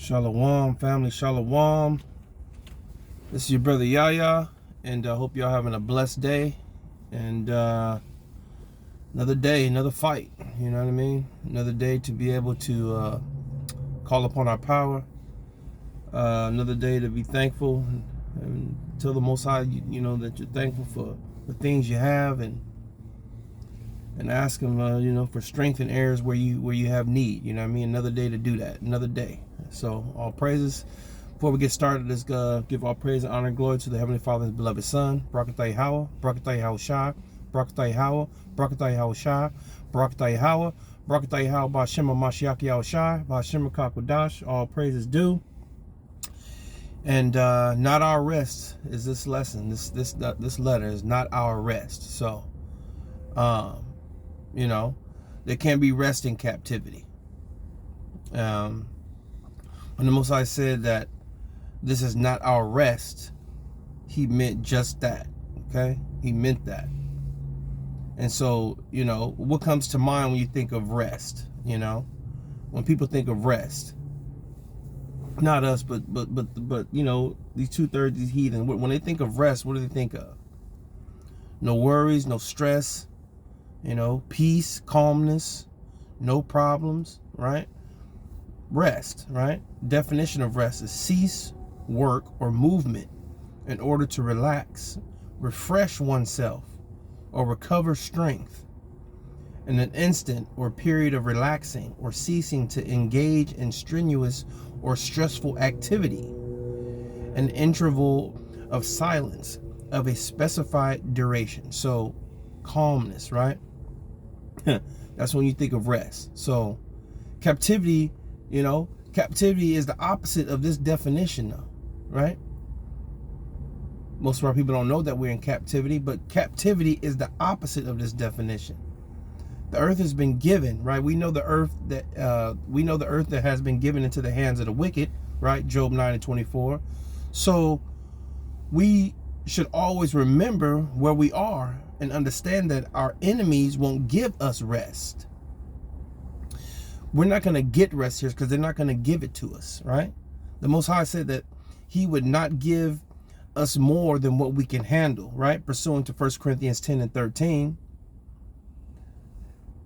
Shalom, family, shalom. This is your brother Yahya, and I hope y'all having a blessed day. And another day, another fight. You know what I mean? Another day to be able to call upon our power. Another day to be thankful and tell the Most High, you know, that you're thankful for the things you have, and ask Him, you know, for strength in areas where you have need. You know what I mean? Another day to do that. Another day. So all praises. Before we get started, let's give all praise and honor and glory to the Heavenly Father and His beloved Son. Barakatah Yahweh, Barakatah Yahweh Shai, Barakatah Yahweh, Barakatah Yahweh Shai, Barakatah Yahweh, Barakatah Yahweh Ba'Shem Mashiach Yahweh Shai, Ba'Shem Kakodash. All praises due. And not our rest is this lesson. This letter is not our rest. So, you know, there can't be rest in captivity. When the Most High said that this is not our rest, He meant just that. Okay? He meant that. And so, you know, what comes to mind when you think of rest? You know, when people think of rest, not us, but you know, these 2/3 these heathen. When they think of rest, what do they think of? No worries, no stress. You know, peace, calmness, no problems. Right? Rest. Right? Definition of rest is cease work or movement in order to relax, refresh oneself, or recover strength in an instant or period of relaxing or ceasing to engage in strenuous or stressful activity, an interval of silence of a specified duration. So calmness, right? That's when you think of rest. So captivity, you know, captivity is the opposite of this definition though, right? Most of our people don't know that we're in captivity, but captivity is the opposite of this definition. The earth has been given, right? We know the earth that has been given into the hands of the wicked, right? Job 9:24. So we should always remember where we are and understand that our enemies won't give us rest. We're not going to get rest here because they're not going to give it to us, right? The Most High said that He would not give us more than what we can handle, right? Pursuant to 1 Corinthians 10:13.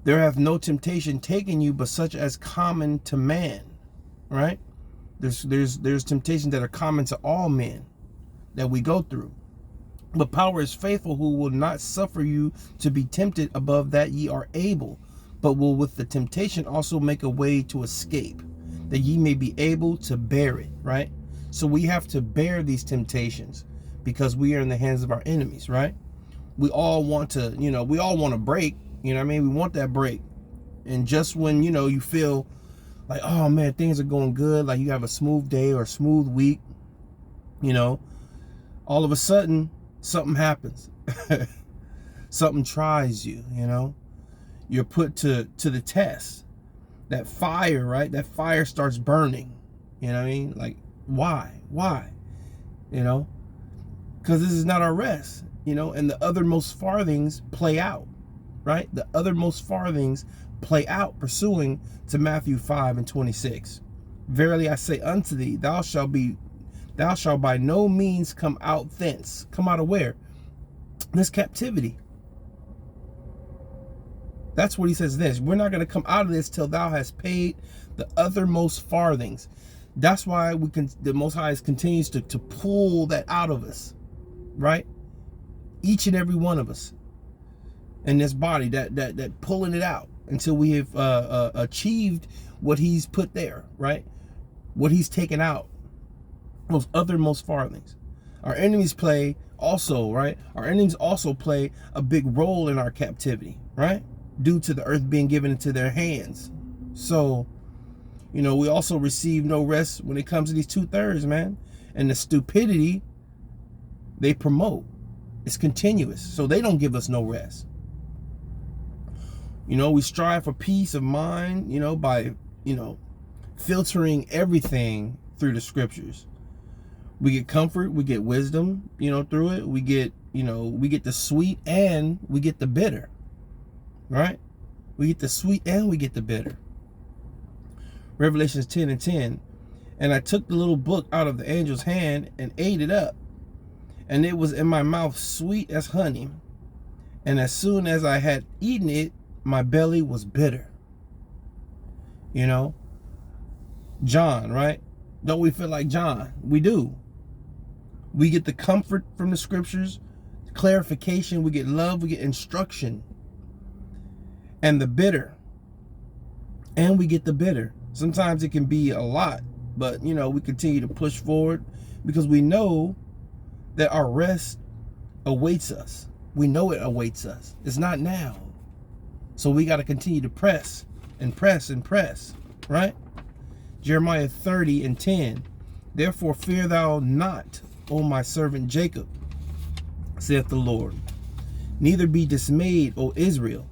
There hath no temptation taken you but such as common to man, right? There's temptations that are common to all men that we go through. But power is faithful, who will not suffer you to be tempted above that ye are able, but will with the temptation also make a way to escape, that ye may be able to bear it, right? So we have to bear these temptations because we are in the hands of our enemies, right? We all want to, you know, we all want to break, you know what I mean? We want that break. And just when, you know, you feel like, oh man, things are going good, like you have a smooth day or a smooth week, you know, all of a sudden something happens. Something tries you, you know. You're put to the test. That fire, right? That fire starts burning. You know what I mean? Like, why? You know? Because this is not our rest, you know, and the othermost farthings play out, right? The othermost farthings play out, pursuing to Matthew 5:26. Verily I say unto thee, thou shalt by no means come out thence. Come out of where? This captivity. That's what He says this. We're not going to come out of this till thou hast paid the othermost farthings. That's why the Most High continues to pull that out of us, right? Each and every one of us in this body, that pulling it out until we have achieved what He's put there, right? What He's taken out, those othermost farthings. Our enemies play also, right? Our enemies also play a big role in our captivity, right? Due to the earth being given into their hands. So, you know, we also receive no rest when it comes to these 2/3, man. And the stupidity they promote is continuous. So they don't give us no rest. You know, we strive for peace of mind, you know, by, you know, filtering everything through the scriptures. We get comfort, we get wisdom, you know, through it. We get, you know, we get the sweet and we get the bitter. Right? We get the sweet and we get the bitter. Revelations 10:10. And I took the little book out of the angel's hand and ate it up. And it was in my mouth sweet as honey. And as soon as I had eaten it, my belly was bitter. You know, John, right? Don't we feel like John? We do. We get the comfort from the scriptures, clarification, we get love, we get instruction. And the bitter. And we get the bitter. Sometimes it can be a lot, but you know, we continue to push forward because we know that our rest awaits us. We know it awaits us. It's not now. So we got to continue to press and press and press, right? Jeremiah 30:10. Therefore fear thou not, O my servant Jacob, saith the Lord. Neither be dismayed, O Israel,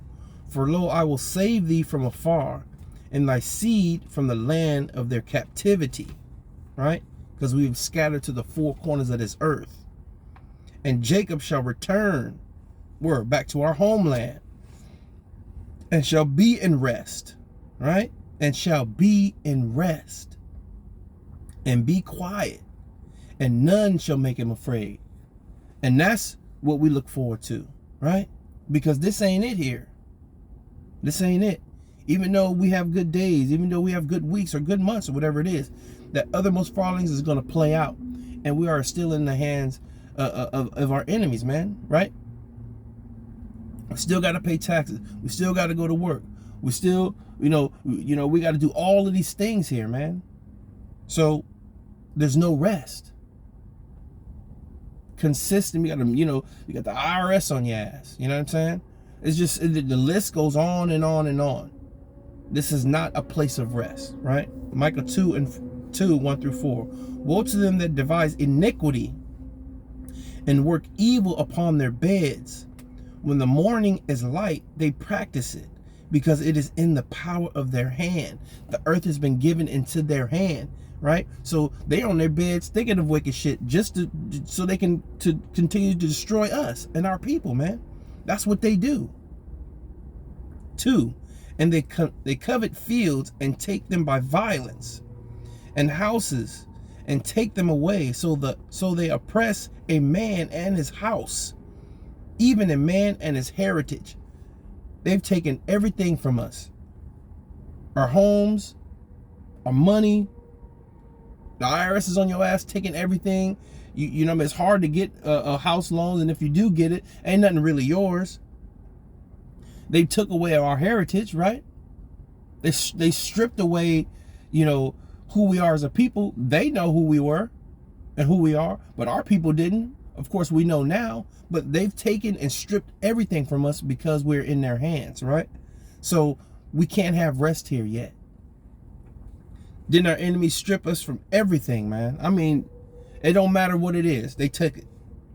for lo, I will save thee from afar, and thy seed from the land of their captivity, right? Because we've scattered to the four corners of this earth. And Jacob shall return, we're back to our homeland, and shall be in rest, right? And shall be in rest, and be quiet, and none shall make him afraid. And that's what we look forward to, right? Because this ain't it here. This ain't it. Even though we have good days, even though we have good weeks or good months or whatever it is, that othermost fallings is going to play out. And we are still in the hands of our enemies, man, right? We still got to pay taxes. We still got to go to work. We still, we got to do all of these things here, man. So there's no rest. Consistent. You got the IRS on your ass. You know what I'm saying? It's just, the list goes on and on and on. This is not a place of rest, right? Micah 2:1-4. Woe to them that devise iniquity and work evil upon their beds. When the morning is light, they practice it, because it is in the power of their hand. The earth has been given into their hand, right? So they're on their beds thinking of wicked shit just so they can continue to destroy us and our people, man. That's what they do. 2, and they covet fields and take them by violence, and houses and take them away. So they oppress a man and his house, even a man and his heritage. They've taken everything from us. Our homes, our money. The IRS is on your ass taking everything. You know, it's hard to get a house loan, and if you do get it, ain't nothing really yours. They took away our heritage, right? They stripped away, who we are as a people. They know who we were and who we are, but our people didn't. Of course, we know now, but they've taken and stripped everything from us because we're in their hands, right? So we can't have rest here yet. Didn't our enemies strip us from everything, man? I mean, it don't matter what it is. They took it,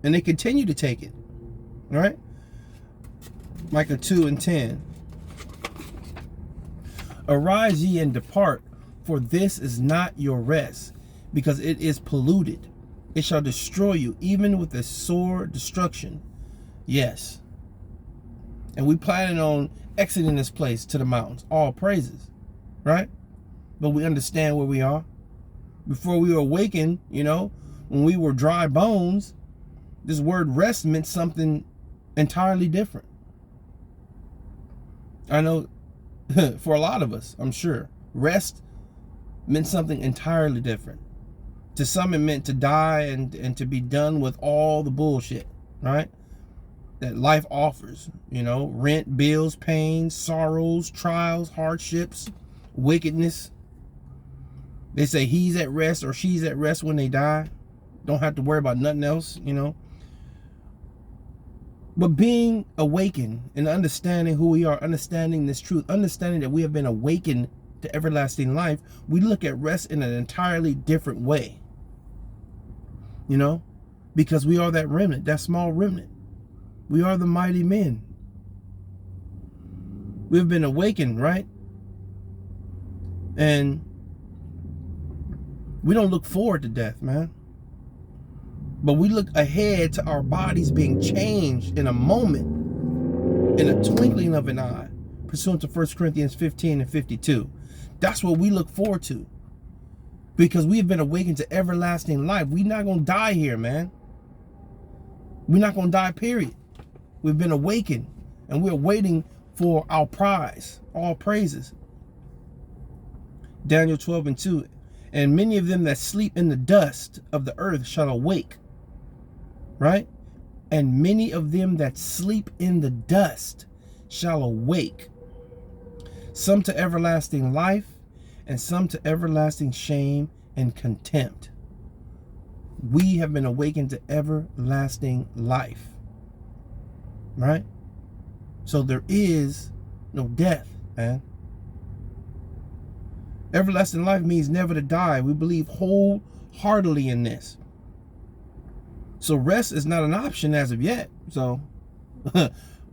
and they continue to take it, all right? Micah 2:10. Arise ye and depart, for this is not your rest, because it is polluted. It shall destroy you, even with a sore destruction. Yes. And we planning on exiting this place to the mountains. All praises, right? But we understand where we are. Before we were awakened, when we were dry bones, this word rest meant something entirely different. I know for a lot of us, I'm sure, rest meant something entirely different. To some, it meant to die and to be done with all the bullshit, right? That life offers, rent, bills, pains, sorrows, trials, hardships, wickedness. They say he's at rest or she's at rest when they die. Don't have to worry about nothing else, But being awakened and understanding who we are, understanding this truth, understanding that we have been awakened to everlasting life, we look at rest in an entirely different way. Because we are that remnant, that small remnant. We are the mighty men. We've been awakened, right? And we don't look forward to death, man. But we look ahead to our bodies being changed in a moment, in a twinkling of an eye, pursuant to 1 Corinthians 15:52. That's what we look forward to. Because we have been awakened to everlasting life. We're not going to die here, man. We're not going to die, period. We've been awakened, and we're waiting for our prize. All praises. Daniel 12:2. And many of them that sleep in the dust of the earth shall awake. Right? And many of them that sleep in the dust shall awake. Some to everlasting life, and some to everlasting shame and contempt. We have been awakened to everlasting life. Right? So there is no death, man. Everlasting life means never to die. We believe wholeheartedly in this. So rest is not an option as of yet. So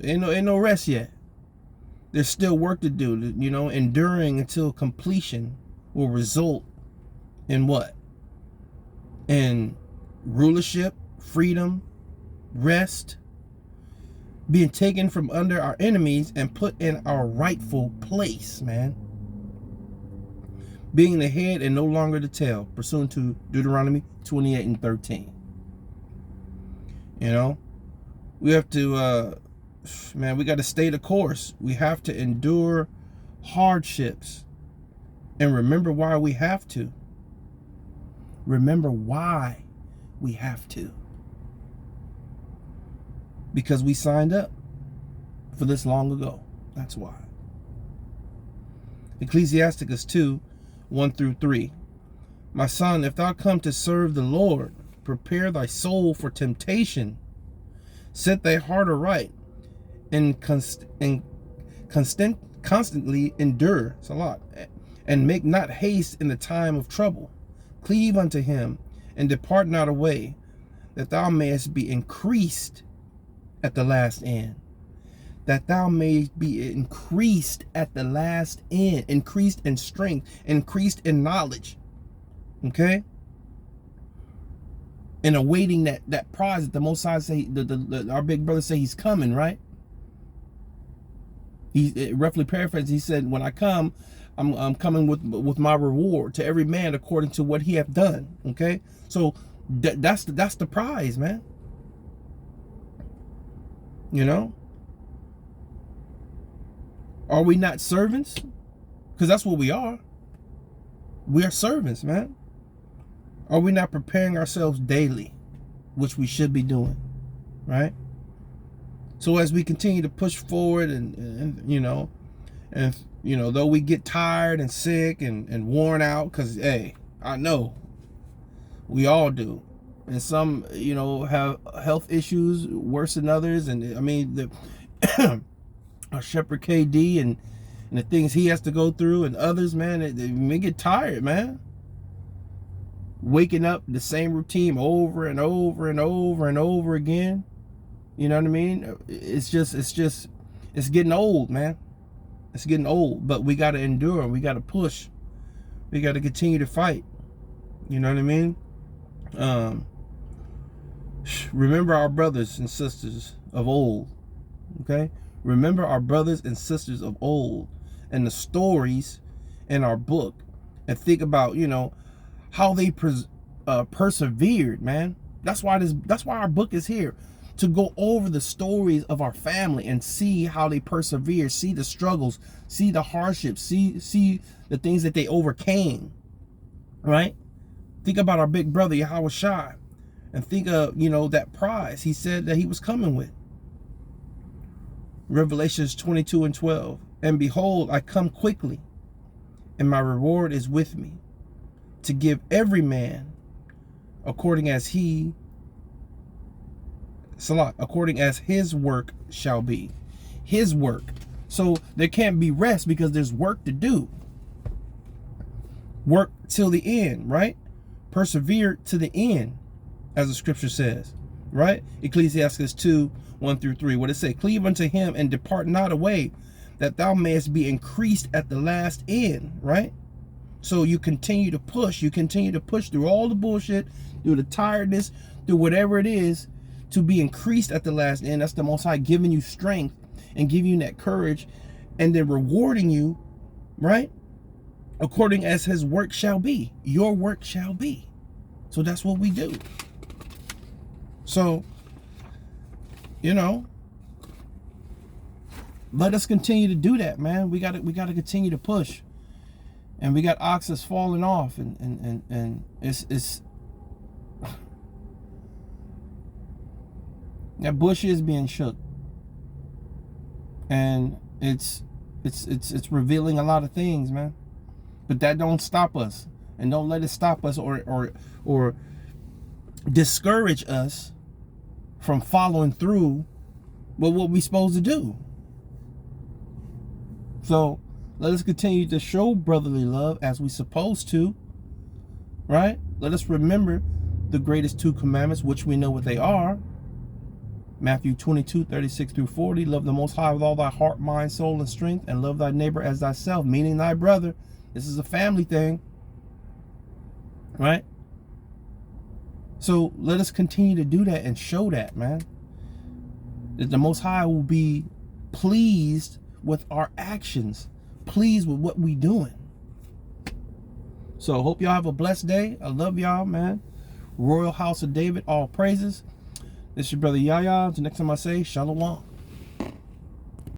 ain't no rest yet. There's still work to do. You know, enduring until completion will result in what? In rulership, freedom, rest, being taken from under our enemies and put in our rightful place, man. Being the head and no longer the tail, pursuant to Deuteronomy 28:13. You know, we have to, man, we got to stay the course. We have to endure hardships and remember why we have to. Remember why we have to. Because we signed up for this long ago. That's why. Ecclesiasticus 2:1-3. My son, if thou come to serve the Lord, prepare thy soul for temptation. Set thy heart aright and constantly endure. It's a lot. And make not haste in the time of trouble. Cleave unto him and depart not away, that thou mayest be increased at the last end. That thou mayest be increased at the last end. Increased in strength. Increased in knowledge. Okay? And awaiting that prize that the Most High say, our big brother say he's coming, right? He roughly paraphrased. He said, "When I come, I'm coming with my reward to every man according to what he hath done." Okay, so that's the prize, man. You know, are we not servants? Because that's what we are. We are servants, man. Are we not preparing ourselves daily, which we should be doing, right? So as we continue to push forward and though we get tired and sick and worn out, because, hey, I know we all do. And some, have health issues worse than others. And I mean, our Shepherd KD and the things he has to go through, and others, man, they get tired, man. Waking up the same routine over and over and over and over again. You know what I mean? It's getting old, man. It's getting old, but we got to endure. We got to push. We got to continue to fight. You know what I mean? Remember our brothers and sisters of old. Okay? Remember our brothers and sisters of old and the stories in our book, and think about, how they persevered, man. That's why our book is here, to go over the stories of our family and see how they persevere, see the struggles, see the hardships, see the things that they overcame, right? Think about our big brother, Yahweh Shai, and think of, that prize he said that he was coming with. Revelations 22:12. And behold, I come quickly, and my reward is with me, to give every man according as his work shall be. His work. So there can't be rest because there's work to do. Work till the end, right? Persevere to the end, as the scripture says, right? Ecclesiastes 2:1-3. What it say? Cleave unto him and depart not away, that thou mayest be increased at the last end, right? So you continue to push. You continue to push through all the bullshit, through the tiredness, through whatever it is, to be increased at the last end. That's the Most High giving you strength and giving you that courage, and then rewarding you, right? according as his work shall be. Your work shall be. So that's what we do. So, you know, let us continue to do that, man. We gotta continue to push. And we got oxes falling off, and it's that bush is being shook. And it's revealing a lot of things, man. But that don't stop us. And don't let it stop us or discourage us from following through with what we're supposed to do. So let us continue to show brotherly love as we're supposed to, right? Let us remember the greatest 2 commandments, which we know what they are. Matthew 22:36-40, love the Most High with all thy heart, mind, soul, and strength, and love thy neighbor as thyself, meaning thy brother. This is a family thing, right? So let us continue to do that and show that, man. That the Most High will be pleased with our actions, pleased with what we doing. So hope y'all have a blessed day. I love y'all, man. Royal House of David, all praises. This is your brother Yahya. Until next time I say, Shalom.